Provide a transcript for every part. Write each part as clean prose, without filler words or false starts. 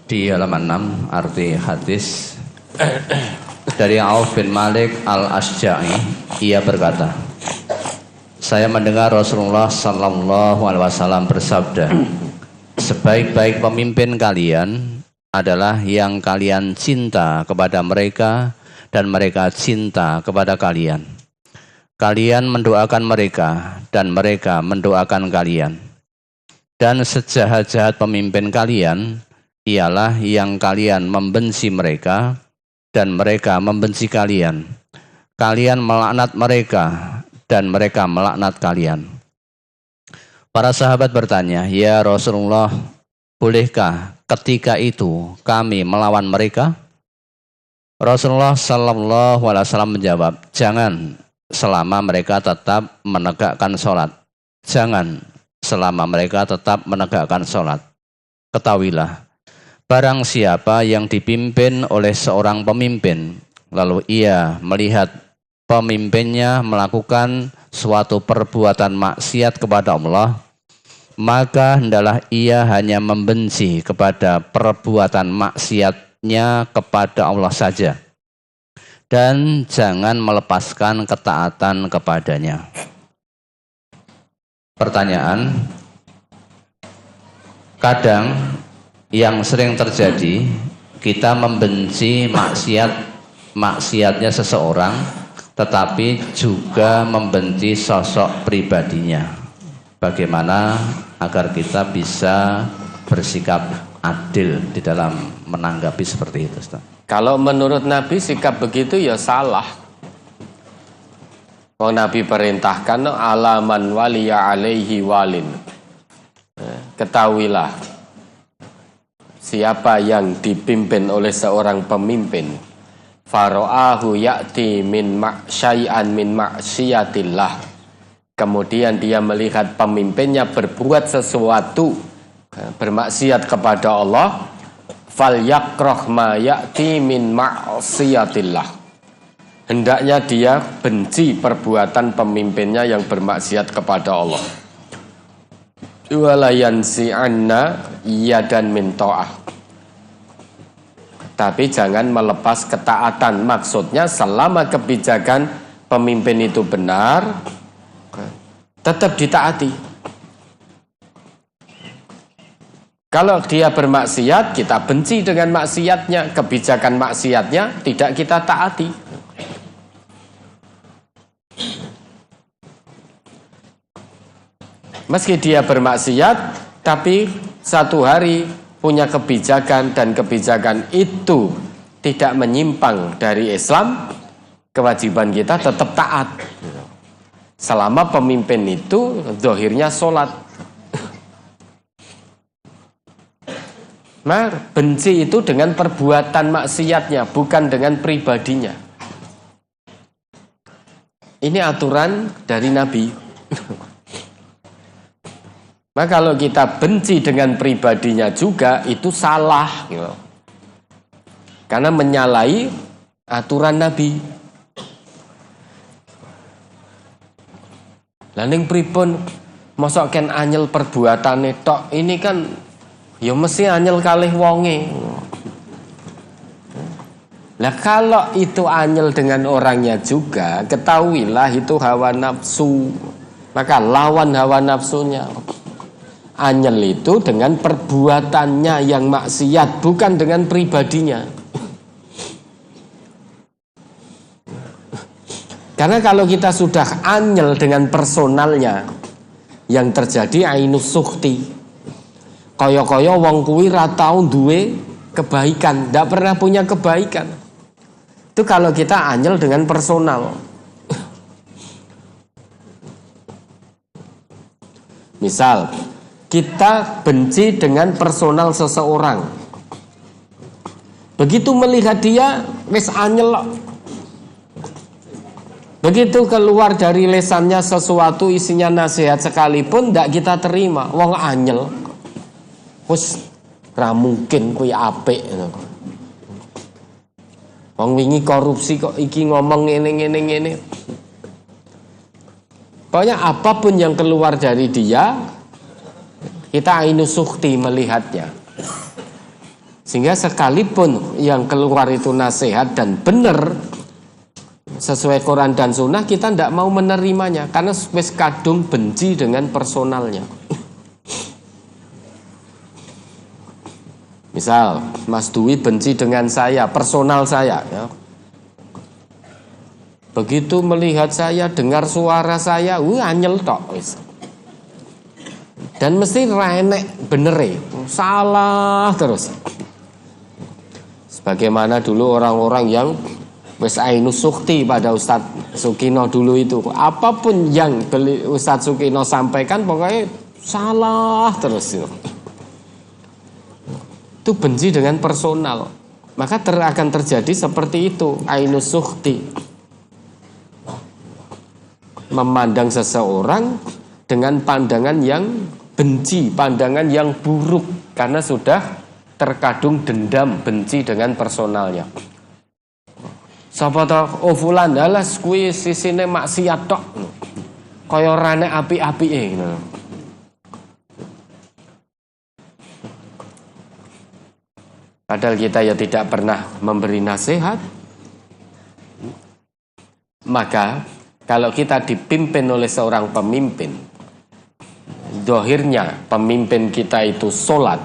Di halaman 6 arti hadis dari Auf bin Malik al-Asja'i, ia berkata, saya mendengar Rasulullah sallallahu alaihi wasallam bersabda, sebaik-baik pemimpin kalian adalah yang kalian cinta kepada mereka dan mereka cinta kepada kalian. Kalian mendoakan mereka dan mereka mendoakan kalian. Dan sejahat-jahat pemimpin kalian ialah yang kalian membenci mereka dan mereka membenci kalian. Kalian melaknat mereka dan mereka melaknat kalian. Para sahabat bertanya, ya Rasulullah, bolehkah ketika itu kami melawan mereka? Rasulullah sallallahu alaihi wasallam menjawab, jangan selama mereka tetap menegakkan sholat. Jangan selama mereka tetap menegakkan sholat. Ketahuilah, barang siapa yang dipimpin oleh seorang pemimpin, lalu ia melihat pemimpinnya melakukan suatu perbuatan maksiat kepada Allah, maka hendaklah ia hanya membenci kepada perbuatan maksiatnya kepada Allah saja, dan jangan melepaskan ketaatan kepadanya. Pertanyaan, kadang yang sering terjadi, kita membenci maksiatnya seseorang, tetapi juga membenci sosok pribadinya. Bagaimana agar kita bisa bersikap adil di dalam menanggapi seperti itu, Ustaz? Kalau menurut Nabi sikap begitu ya salah. Nabi perintahkan alaman waliya alaihi walin. Ketahuilah, siapa yang dipimpin oleh seorang pemimpin, faro'ahu ya'ti min syai'an min maksiatillah, kemudian dia melihat pemimpinnya berbuat sesuatu bermaksiat kepada Allah, fal yakrah ma ya'ti min maksiatillah, hendaknya dia benci perbuatan pemimpinnya yang bermaksiat kepada Allah. Wala yansi'anna yadan min ta'ah, tapi jangan melepas ketaatan. Maksudnya selama kebijakan pemimpin itu benar, tetap ditaati. Kalau dia bermaksiat, kita benci dengan maksiatnya, kebijakan maksiatnya tidak kita taati. Meski dia bermaksiat, tapi satu hari punya kebijakan dan kebijakan itu tidak menyimpang dari Islam, kewajiban kita tetap taat. Selama pemimpin itu zahirnya sholat. Nah, benci itu dengan perbuatan maksiatnya, bukan dengan pribadinya. Ini aturan dari Nabi. Nah, kalau kita benci dengan pribadinya juga, itu salah, gitu. Karena menyalahi aturan Nabi. Laning pripun mosok ken anyel perbuatane tok, ini kan ya mesti anyel kalih wonge. Lah kalau itu anyel dengan orangnya juga, ketahuilah itu hawa nafsu. Maka lawan hawa nafsunya. Anyel itu dengan perbuatannya yang maksiat, bukan dengan pribadinya. Karena kalau kita sudah anyel dengan personalnya, yang terjadi ainus sukhti. Kaya-kaya wong kuwi ra tau duwe kebaikan, ndak pernah punya kebaikan. Itu kalau kita anyel dengan personal. Misal, kita benci dengan personal seseorang. Begitu melihat dia, wis anyel. Begitu keluar dari lesannya sesuatu isinya nasihat sekalipun, ndak kita terima. Wong anyel. Wis ra mungkin kuwi apik. Wong wingi korupsi kok iki ngomong ngene. Pokoknya apapun yang keluar dari dia, kita ainus sukhti melihatnya. Sehingga sekalipun yang keluar itu nasihat dan benar sesuai Quran dan Sunnah, kita tidak mau menerimanya karena wis kadung benci dengan personalnya. Misal Mas Dwi benci dengan saya, personal saya ya. Begitu melihat saya, dengar suara saya, anyel tok wis. Dan mesti renek bener, salah terus. Sebagaimana dulu orang-orang yang wis ainus sukti pada Ustadz Sukino dulu itu, apapun yang Ustadz Sukino sampaikan pokoknya salah terus itu benci dengan personal, maka akan terjadi seperti itu, ainus sukti, memandang seseorang dengan pandangan yang benci, pandangan yang buruk karena sudah terkadung dendam, benci dengan personalnya. Sapa to fulan dalas kuwi sisine maksiat tok. Kaya rane apik-apike ngono. Padahal kita ya tidak pernah memberi nasihat. Maka kalau kita dipimpin oleh seorang pemimpin, dohirnya pemimpin kita itu sholat.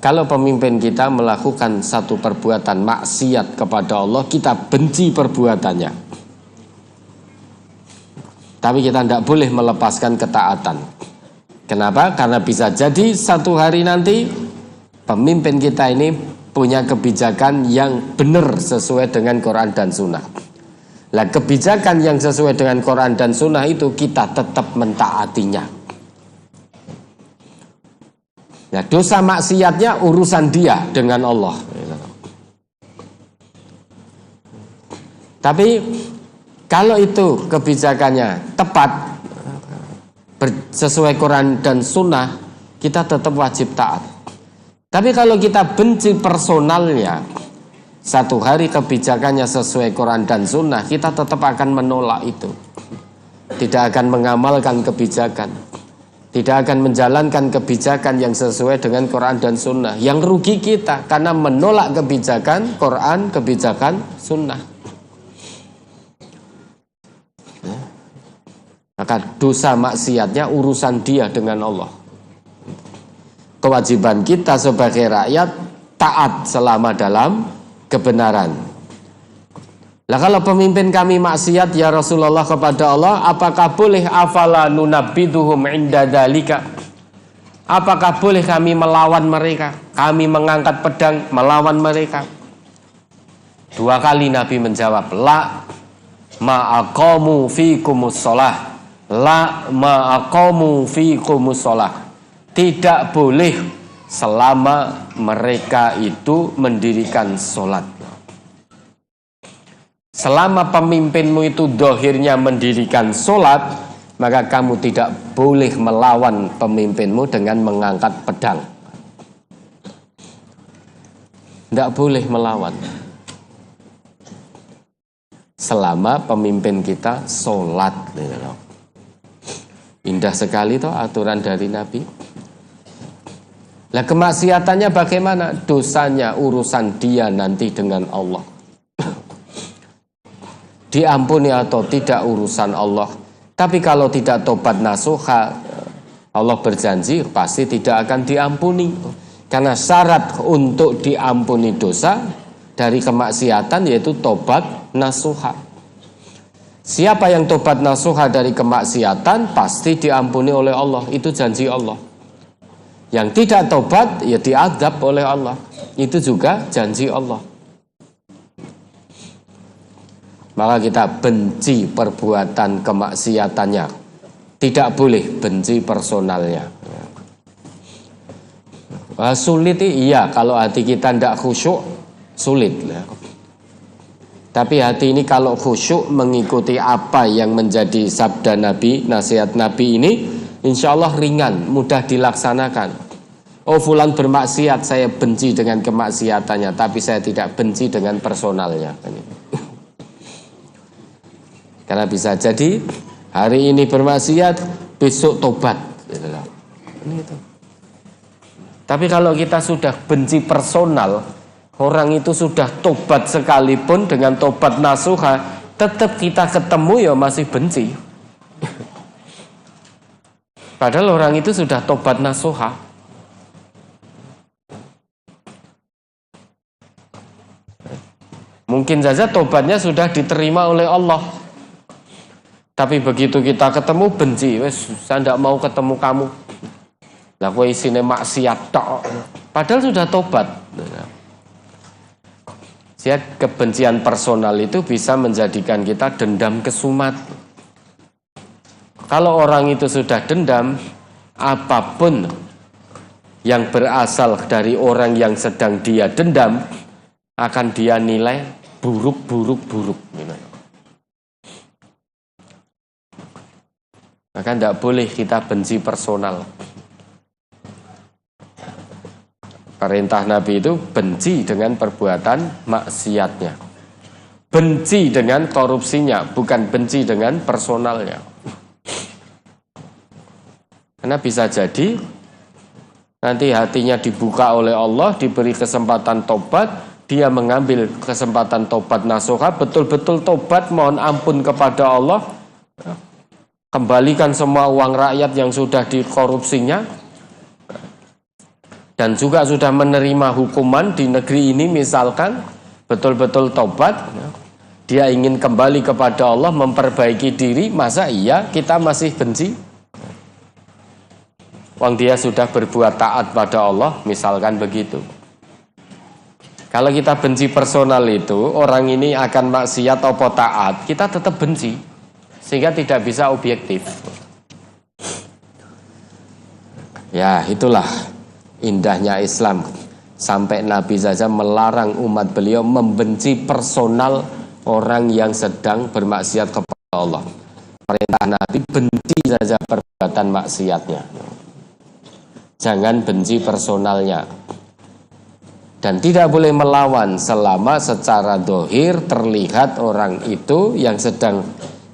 Kalau pemimpin kita melakukan satu perbuatan maksiat kepada Allah, kita benci perbuatannya. Tapi kita tidak boleh melepaskan ketaatan. Kenapa? Karena bisa jadi satu hari nanti pemimpin kita ini punya kebijakan yang benar sesuai dengan Quran dan Sunnah. Nah, kebijakan yang sesuai dengan Quran dan Sunnah itu kita tetap mentaatinya. Nah, dosa maksiatnya urusan dia dengan Allah. Tapi kalau itu kebijakannya tepat sesuai Quran dan Sunnah, kita tetap wajib taat. Tapi kalau kita benci personalnya, satu hari kebijakannya sesuai Quran dan Sunnah, kita tetap akan menolak itu. Tidak akan mengamalkan kebijakan, tidak akan menjalankan kebijakan yang sesuai dengan Quran dan Sunnah. Yang rugi kita karena menolak kebijakan Quran, kebijakan Sunnah. Maka dosa maksiatnya urusan dia dengan Allah. Kewajiban kita sebagai rakyat taat selama dalam kebenaran. Lah kalau pemimpin kami maksiat ya Rasulullah kepada Allah, apakah boleh afala nunabbiduhum inda dzalika? Apakah boleh kami melawan mereka? Kami mengangkat pedang melawan mereka? Dua kali Nabi menjawab, la ma'aqamu fikumus shalah. La ma'aqamu fikumus shalah. Tidak boleh selama mereka itu mendirikan sholat. Selama pemimpinmu itu dohirnya mendirikan sholat, maka kamu tidak boleh melawan pemimpinmu dengan mengangkat pedang. Tidak boleh melawan. Selama pemimpin kita sholat. Indah sekali toh aturan dari Nabi. Lah kemaksiatannya bagaimana? Dosanya urusan dia nanti dengan Allah. Diampuni atau tidak urusan Allah. Tapi kalau tidak tobat nasuha, Allah berjanji pasti tidak akan diampuni. Karena syarat untuk diampuni dosa dari kemaksiatan yaitu tobat nasuha. Siapa yang tobat nasuha dari kemaksiatan pasti diampuni oleh Allah. Itu janji Allah. Yang tidak tobat ya diazab oleh Allah. Itu juga janji Allah. Maka kita benci perbuatan kemaksiatannya. Tidak boleh benci personalnya. Sulit iya kalau hati kita tidak khusyuk, sulit. Tapi hati ini kalau khusyuk mengikuti apa yang menjadi sabda Nabi, nasihat Nabi ini, insya Allah ringan, mudah dilaksanakan. Oh fulan bermaksiat, saya benci dengan kemaksiatannya, tapi saya tidak benci dengan personalnya. Karena bisa jadi hari ini bermaksiat, besok tobat. Tapi kalau kita sudah benci personal, orang itu sudah tobat sekalipun dengan tobat nasuha, tetap kita ketemu ya masih benci. Padahal orang itu sudah tobat nasuha. Mungkin saja tobatnya sudah diterima oleh Allah. Tapi begitu kita ketemu benci, wes saya tidak mau ketemu kamu. Lah kowe isine maksiat tok. Padahal sudah tobat. Siap, kebencian personal itu bisa menjadikan kita dendam kesumat. Kalau orang itu sudah dendam, apapun yang berasal dari orang yang sedang dia dendam akan dia nilai buruk. Maka tidak boleh kita benci personal. Perintah Nabi itu benci dengan perbuatan maksiatnya. Benci dengan korupsinya, bukan benci dengan personalnya. Karena bisa jadi nanti hatinya dibuka oleh Allah, diberi kesempatan tobat, dia mengambil kesempatan tobat nasuha, betul-betul tobat, mohon ampun kepada Allah, kembalikan semua uang rakyat yang sudah dikorupsinya, dan juga sudah menerima hukuman di negeri ini, misalkan betul-betul tobat, dia ingin kembali kepada Allah, memperbaiki diri, masa iya kita masih benci? Wong dia sudah berbuat taat pada Allah, misalkan begitu. Kalau kita benci personal itu, orang ini akan maksiat atau taat, kita tetap benci, sehingga tidak bisa objektif. Ya, itulah indahnya Islam. Sampai Nabi saja melarang umat beliau membenci personal orang yang sedang bermaksiat kepada Allah. Perintah Nabi, benci saja perbuatan maksiatnya. Jangan benci personalnya. Dan tidak boleh melawan selama secara dohir terlihat orang itu yang sedang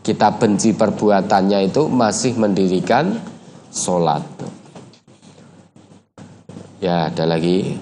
kita benci perbuatannya itu masih mendirikan sholat. Ya, ada lagi.